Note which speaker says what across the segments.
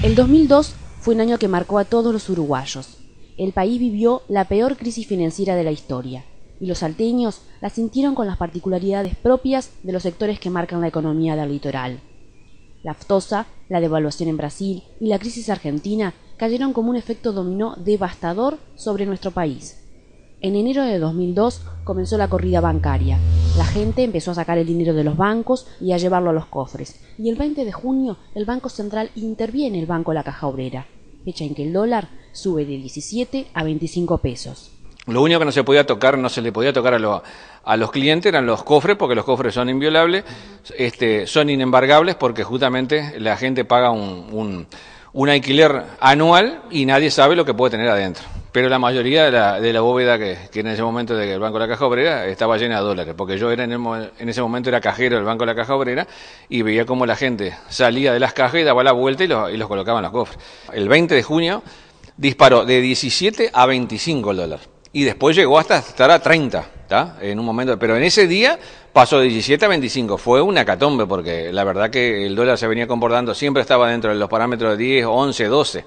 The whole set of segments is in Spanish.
Speaker 1: El 2002 fue un año que marcó a todos los uruguayos. El país vivió la peor crisis financiera de la historia, y los salteños la sintieron con las particularidades propias de los sectores que marcan la economía del litoral. La aftosa, la devaluación en Brasil y la crisis argentina cayeron como un efecto dominó devastador sobre nuestro país. En enero de 2002 comenzó la corrida bancaria. La gente empezó a sacar el dinero de los bancos y a llevarlo a los cofres. Y el 20 de junio el Banco Central interviene el Banco La Caja Obrera, fecha en que el dólar sube de 17 a 25 pesos.
Speaker 2: Lo único que no se podía tocar, no se le podía tocar a los clientes eran los cofres, porque los cofres son inviolables, son inembargables porque justamente la gente paga un alquiler anual y nadie sabe lo que puede tener adentro. Pero la mayoría de la bóveda que en ese momento del Banco de la Caja Obrera estaba llena de dólares, porque yo era en ese momento era cajero del Banco de la Caja Obrera y veía cómo la gente salía de las cajas y daba la vuelta y los colocaba en los cofres. El 20 de junio disparó de 17 a 25 el dólar. Y después llegó hasta estar a 30, ¿tá? En un momento, pero en ese día pasó de 17 a 25, fue una hecatombe, porque la verdad que el dólar se venía comportando, siempre estaba dentro de los parámetros de 10, 11, 12,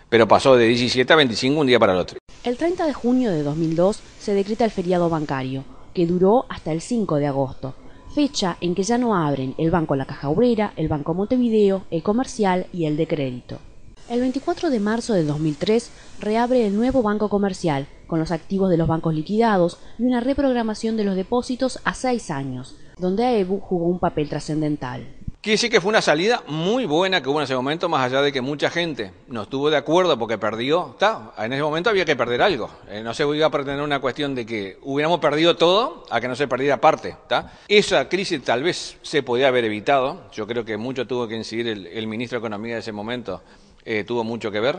Speaker 2: pero pasó de 17 a 25 un día para el otro.
Speaker 1: El 30 de junio de 2002 se decreta el feriado bancario, que duró hasta el 5 de agosto, fecha en que ya no abren el Banco La Caja Obrera, el Banco Montevideo, el Comercial y el de Crédito. El 24 de marzo de 2003 reabre el nuevo Banco Comercial, con los activos de los bancos liquidados y una reprogramación de los depósitos a 6 años, donde AEBU jugó un papel trascendental.
Speaker 2: Quiere decir que fue una salida muy buena que hubo en ese momento, más allá de que mucha gente no estuvo de acuerdo porque perdió, en ese momento había que perder algo, no se iba a pretender una cuestión de que hubiéramos perdido todo a que no se perdiera parte. Esa crisis tal vez se podía haber evitado, yo creo que mucho tuvo que incidir el ministro de Economía de ese momento, tuvo mucho que ver,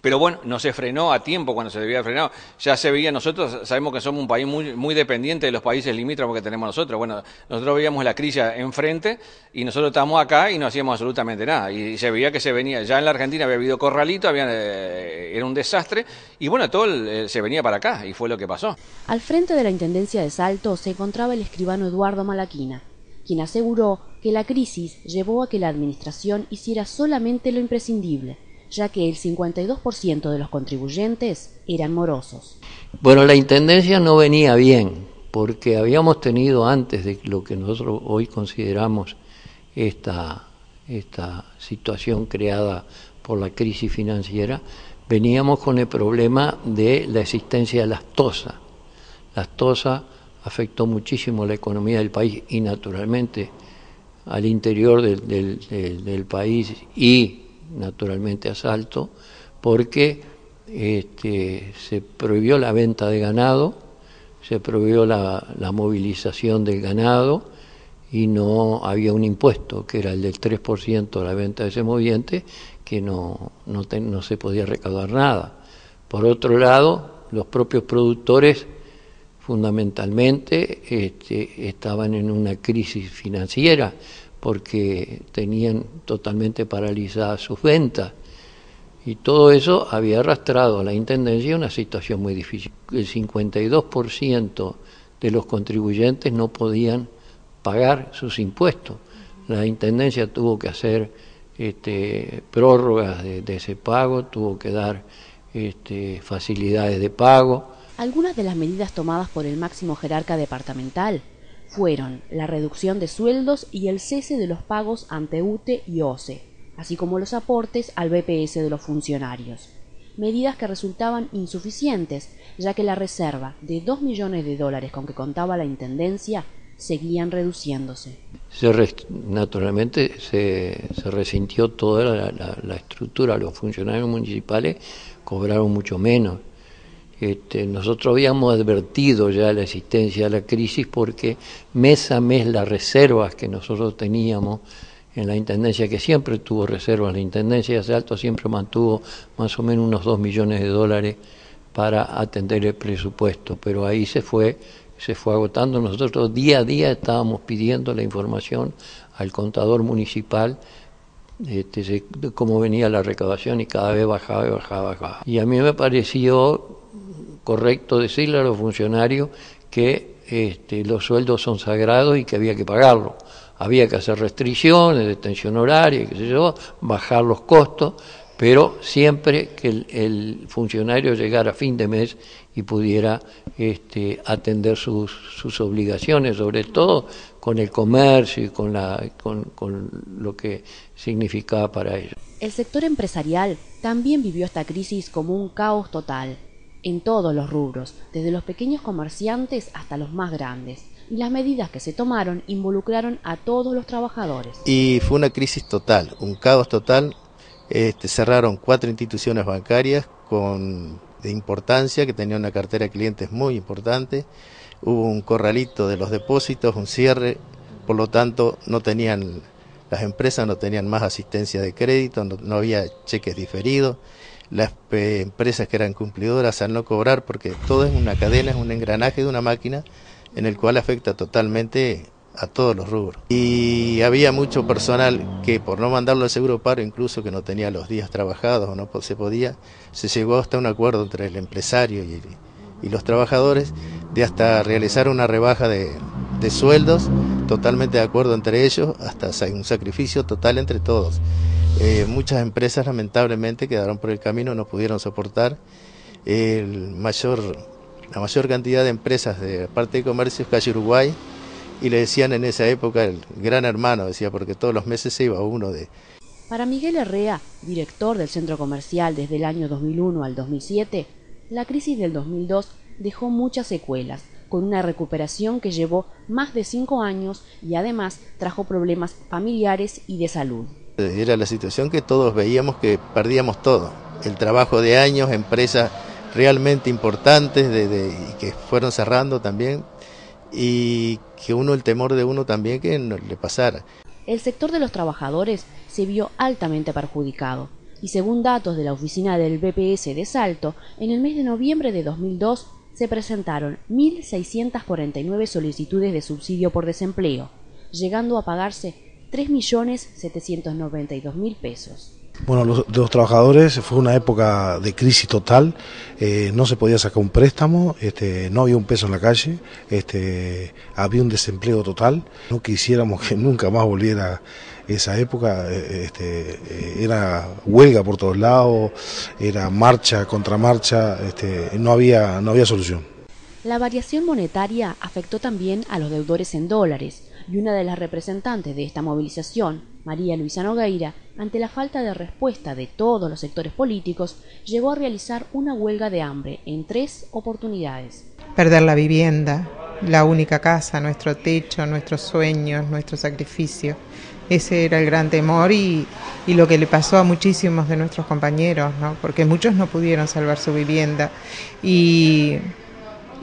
Speaker 2: pero bueno, no se frenó a tiempo cuando se debía frenar. Ya se veía, nosotros sabemos que somos un país muy dependiente de los países limítrofes que tenemos nosotros. Bueno, nosotros veíamos la crisis enfrente y nosotros estábamos acá y no hacíamos absolutamente nada. Y se veía que se venía, ya en la Argentina había habido corralito, era un desastre y bueno, todo se venía para acá y fue lo que pasó.
Speaker 1: Al frente de la Intendencia de Salto se encontraba el escribano Eduardo Malaquina, quien aseguró que la crisis llevó a que la administración hiciera solamente lo imprescindible, ya que el 52% de los contribuyentes eran morosos.
Speaker 3: Bueno, la Intendencia no venía bien, porque habíamos tenido antes de lo que nosotros hoy consideramos esta situación creada por la crisis financiera, veníamos con el problema de la existencia de las TOSA. Las TOSA afectó muchísimo la economía del país y naturalmente al interior del país y naturalmente a Salto, porque se prohibió la venta de ganado, se prohibió la movilización del ganado y no había un impuesto que era el del 3% de la venta de ese moviente, que no se podía recaudar nada. Por otro lado, los propios productores fundamentalmente estaban en una crisis financiera porque tenían totalmente paralizadas sus ventas y todo eso había arrastrado a la Intendencia a una situación muy difícil. El 52% de los contribuyentes no podían pagar sus impuestos. La Intendencia tuvo que hacer prórrogas de ese pago, tuvo que dar facilidades de pago.
Speaker 1: Algunas de las medidas tomadas por el máximo jerarca departamental fueron la reducción de sueldos y el cese de los pagos ante UTE y OCE, así como los aportes al BPS de los funcionarios. Medidas que resultaban insuficientes, ya que la reserva de $2 millones con que contaba la Intendencia seguían reduciéndose.
Speaker 3: Naturalmente se resintió toda la estructura, los funcionarios municipales cobraron mucho menos. Nosotros habíamos advertido ya la existencia de la crisis porque mes a mes las reservas que nosotros teníamos en la Intendencia, que siempre tuvo reservas, la Intendencia de Salto siempre mantuvo más o menos unos $2 millones para atender el presupuesto, pero ahí se fue agotando. Nosotros día a día estábamos pidiendo la información al contador municipal de cómo venía la recaudación y cada vez bajaba. Y a mí me pareció correcto decirle a los funcionarios que los sueldos son sagrados y que había que pagarlos. había que hacer restricciones, detención horaria, qué sé yo, bajar los costos, pero siempre que el funcionario llegara a fin de mes y pudiera atender sus obligaciones, sobre todo con el comercio y con lo que significaba para ellos.
Speaker 1: El sector empresarial también vivió esta crisis como un caos total, en todos los rubros, desde los pequeños comerciantes hasta los más grandes. Y las medidas que se tomaron involucraron a todos los trabajadores.
Speaker 4: Y fue una crisis total, un caos total. Cerraron 4 instituciones bancarias de importancia, que tenían una cartera de clientes muy importante. Hubo un corralito de los depósitos, un cierre, por lo tanto las empresas no tenían más asistencia de crédito, no había cheques diferidos. Las empresas que eran cumplidoras al no cobrar, porque todo es una cadena, es un engranaje de una máquina en el cual afecta totalmente a todos los rubros. Y había mucho personal que por no mandarlo al seguro paro, incluso que no tenía los días trabajados o no se podía, se llegó hasta un acuerdo entre el empresario y los trabajadores de hasta realizar una rebaja de sueldos, totalmente de acuerdo entre ellos, hasta un sacrificio total entre todos. Muchas empresas lamentablemente quedaron por el camino, no pudieron soportar. La mayor cantidad de empresas de parte de comercio es Calle Uruguay, y le decían en esa época el gran hermano, decía, porque todos los meses se iba uno de...
Speaker 1: Para Miguel Herrea, director del centro comercial desde el año 2001 al 2007, la crisis del 2002 dejó muchas secuelas, con una recuperación que llevó más de 5 años y además trajo problemas familiares y de salud.
Speaker 4: Era la situación que todos veíamos que perdíamos todo, el trabajo de años, empresas realmente importantes y que fueron cerrando también, y que el temor de uno también que no le pasara.
Speaker 1: El sector de los trabajadores se vio altamente perjudicado, y según datos de la oficina del BPS de Salto, en el mes de noviembre de 2002 se presentaron 1.649 solicitudes de subsidio por desempleo, llegando a pagarse 3.792.000 pesos.
Speaker 5: Bueno, los trabajadores fue una época de crisis total, no se podía sacar un préstamo, no había un peso en la calle, había un desempleo total. No quisiéramos que nunca más volviera esa época, era huelga por todos lados, era marcha contra marcha, no había solución.
Speaker 1: La variación monetaria afectó también a los deudores en dólares, y una de las representantes de esta movilización, María Luisa Nogueira, ante la falta de respuesta de todos los sectores políticos, llegó a realizar una huelga de hambre en 3 oportunidades.
Speaker 6: Perder la vivienda, la única casa, nuestro techo, nuestros sueños, nuestro sacrificio. Ese era el gran temor y lo que le pasó a muchísimos de nuestros compañeros, ¿no? Porque muchos no pudieron salvar su vivienda y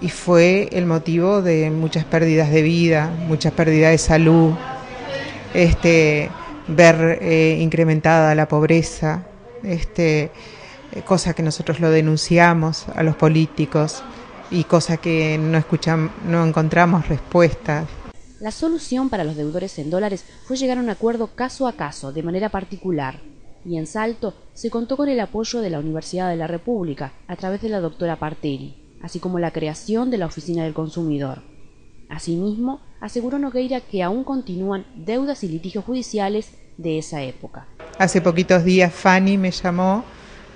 Speaker 6: fue el motivo de muchas pérdidas de vida, muchas pérdidas de salud, ver incrementada la pobreza, cosa que nosotros lo denunciamos a los políticos y cosa que no encontramos respuestas.
Speaker 1: La solución para los deudores en dólares fue llegar a un acuerdo caso a caso, de manera particular, y en Salto se contó con el apoyo de la Universidad de la República a través de la doctora Parteri, así como la creación de la Oficina del Consumidor. Asimismo, aseguró Nogueira que aún continúan deudas y litigios judiciales de esa época.
Speaker 6: Hace poquitos días Fanny me llamó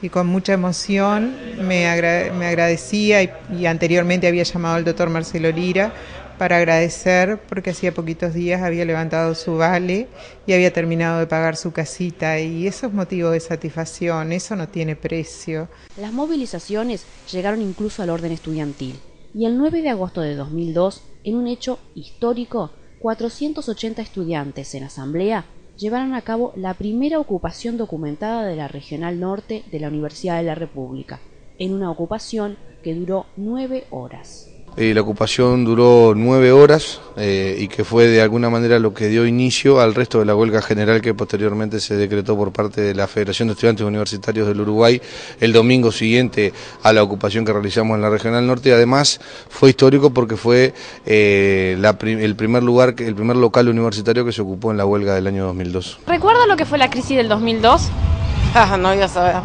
Speaker 6: y con mucha emoción me agradecía y anteriormente había llamado al doctor Marcelo Lira para agradecer porque hacía poquitos días había levantado su vale y había terminado de pagar su casita, y eso es motivo de satisfacción, eso no tiene precio.
Speaker 1: Las movilizaciones llegaron incluso al orden estudiantil, y el 9 de agosto de 2002, en un hecho histórico, 480 estudiantes en asamblea llevaron a cabo la primera ocupación documentada de la Regional Norte de la Universidad de la República, en una ocupación que duró 9 horas.
Speaker 7: La ocupación duró 9 horas y que fue de alguna manera lo que dio inicio al resto de la huelga general que posteriormente se decretó por parte de la Federación de Estudiantes Universitarios del Uruguay el domingo siguiente a la ocupación que realizamos en la Regional Norte. Además fue histórico porque fue el primer local universitario que se ocupó en la huelga del año 2002.
Speaker 8: ¿Recuerda lo que fue la crisis del 2002?
Speaker 9: No, ya sabes.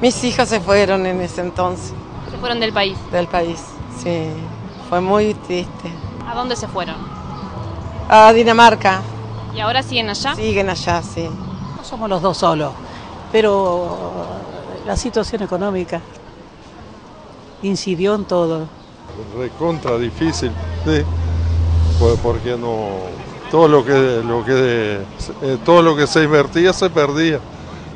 Speaker 9: Mis hijas se fueron en ese entonces.
Speaker 8: ¿Se fueron del país?
Speaker 9: Del país, sí. Fue muy triste.
Speaker 8: ¿A dónde se fueron?
Speaker 9: A Dinamarca,
Speaker 8: ¿Y ahora siguen allá?
Speaker 9: Siguen allá, sí.
Speaker 10: No somos los dos solos, pero la situación económica incidió en todo.
Speaker 11: Recontra difícil, sí, porque no todo lo que se invertía se perdía,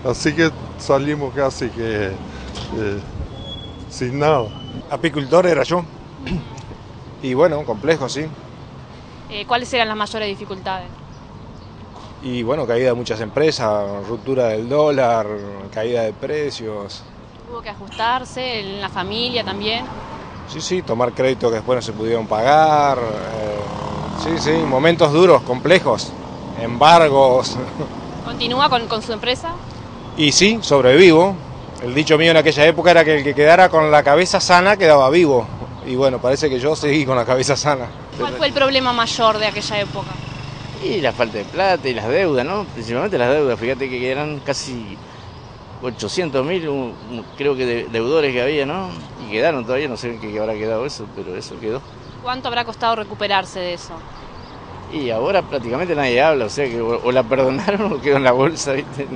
Speaker 11: así que salimos casi que sin nada.
Speaker 12: Apicultor era yo, y bueno, complejo, sí.
Speaker 8: ¿Cuáles eran las mayores dificultades?
Speaker 12: Y bueno, caída de muchas empresas, ruptura del dólar, caída de precios.
Speaker 8: ¿Hubo que ajustarse en la familia también?
Speaker 12: Sí, tomar créditos que después no se pudieron pagar. Sí, momentos duros, complejos, embargos.
Speaker 8: ¿Continúa con su empresa?
Speaker 12: Y sí, sobrevivo. El dicho mío en aquella época era que el que quedara con la cabeza sana quedaba vivo. Y bueno, parece que yo seguí con la cabeza sana.
Speaker 8: ¿Cuál fue el problema mayor de aquella época?
Speaker 13: Y la falta de plata y las deudas, ¿no? Principalmente las deudas, fíjate que eran casi 800.000, creo que deudores que había, ¿no? Y quedaron todavía, no sé en qué habrá quedado eso, pero eso quedó.
Speaker 8: ¿Cuánto habrá costado recuperarse de eso?
Speaker 13: Y ahora prácticamente nadie habla, o sea que o la perdonaron o quedó en la bolsa, ¿viste?